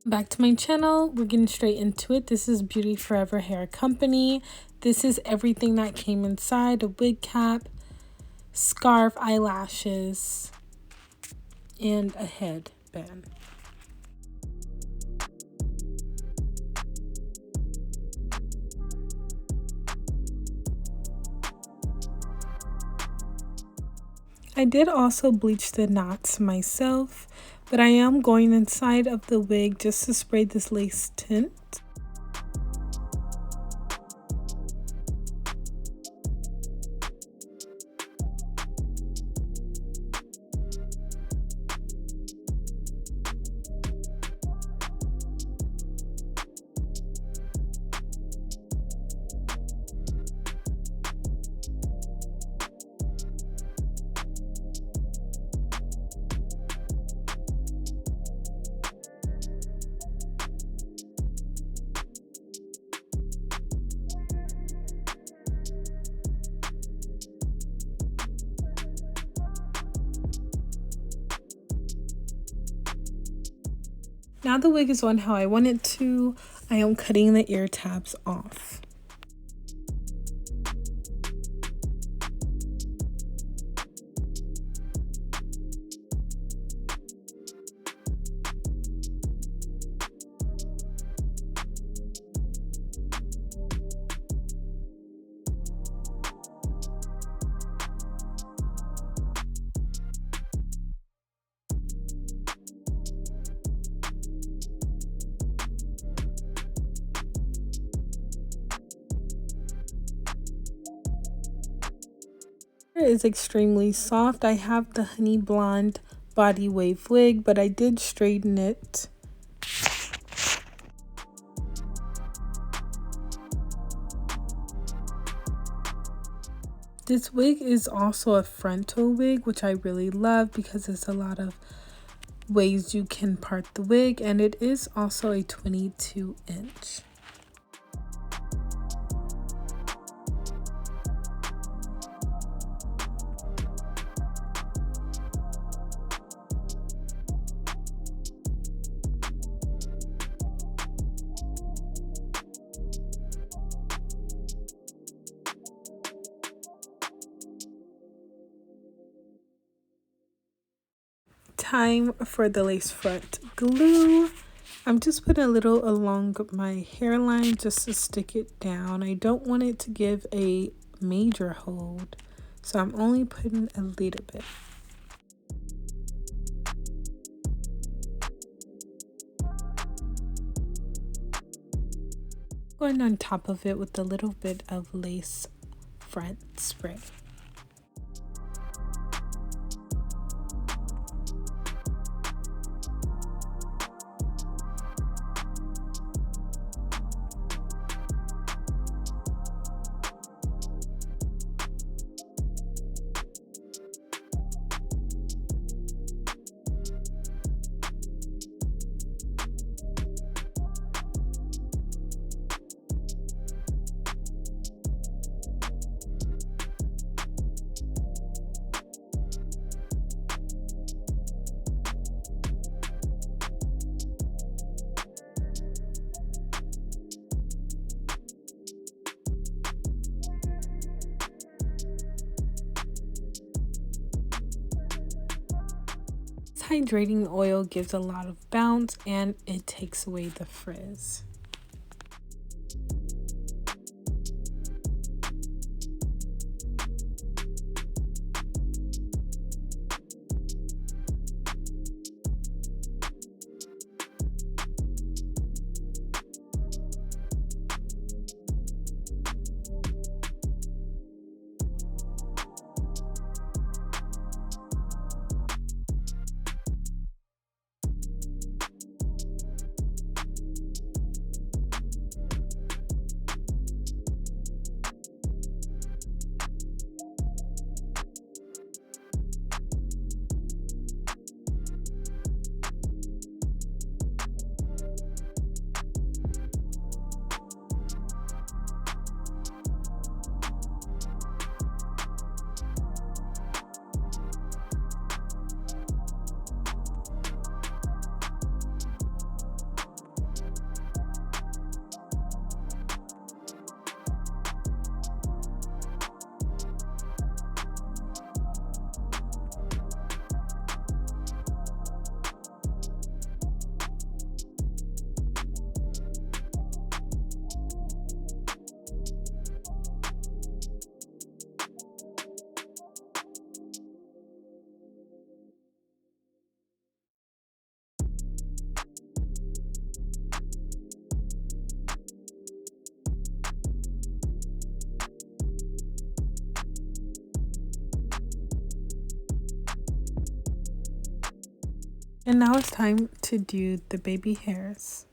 Back to my channel, we're getting straight into it. This is Beauty Forever Hair Company. This is everything that came inside: a wig cap, scarf, eyelashes, and a headband. I did also bleach the knots myself, but I am going inside of the wig just to spray this lace tint. Now the wig is on how I want it to. I am cutting the ear tabs off. Is extremely soft. I have the Honey Blonde Body Wave wig, but I did straighten it. This wig is also a frontal wig, which I really love because there's a lot of ways you can part the wig, and it is also a 22-inch. Time for the lace front glue. I'm just putting a little along my hairline just to stick it down. I don't want it to give a major hold, so I'm only putting a little bit. Going on top of it with a little bit of lace front spray. Hydrating oil gives a lot of bounce and it takes away the frizz. And now it's time to do the baby hairs.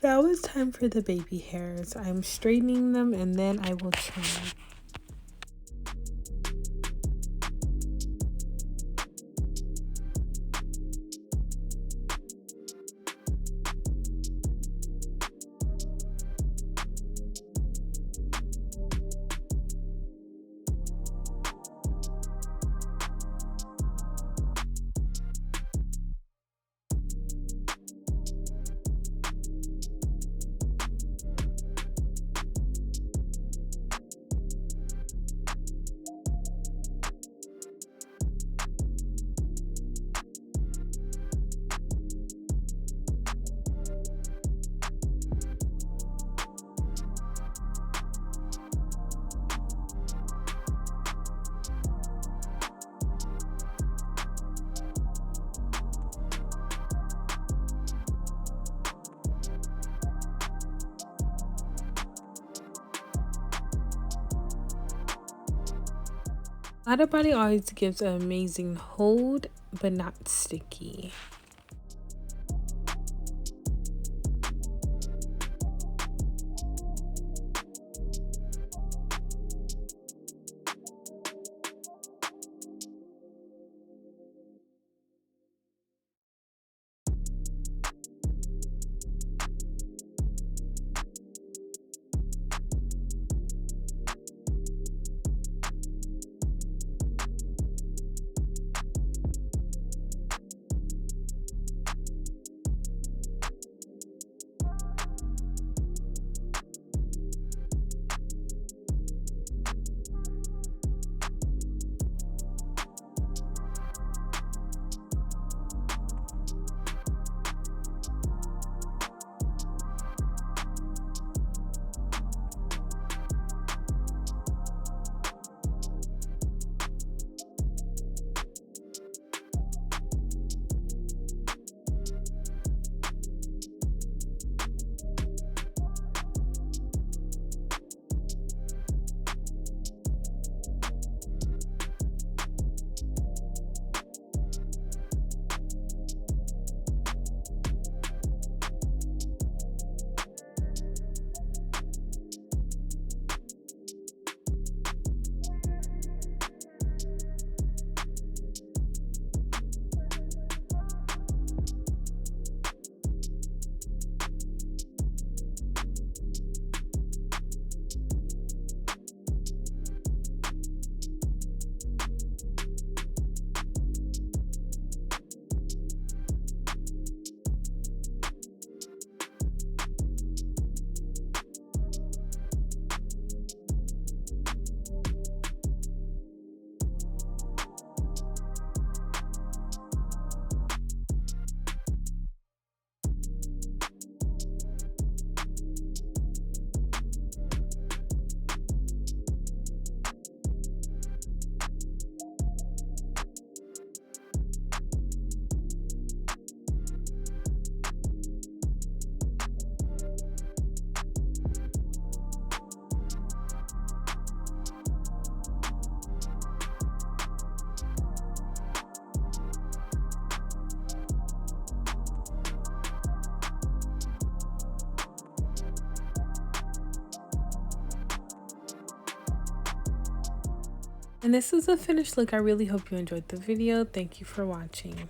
Now it's time for the baby hairs. I'm straightening them and then I will trim. Out of body always gives an amazing hold, but not sticky. And this is a finished look. I really hope you enjoyed the video. Thank you for watching.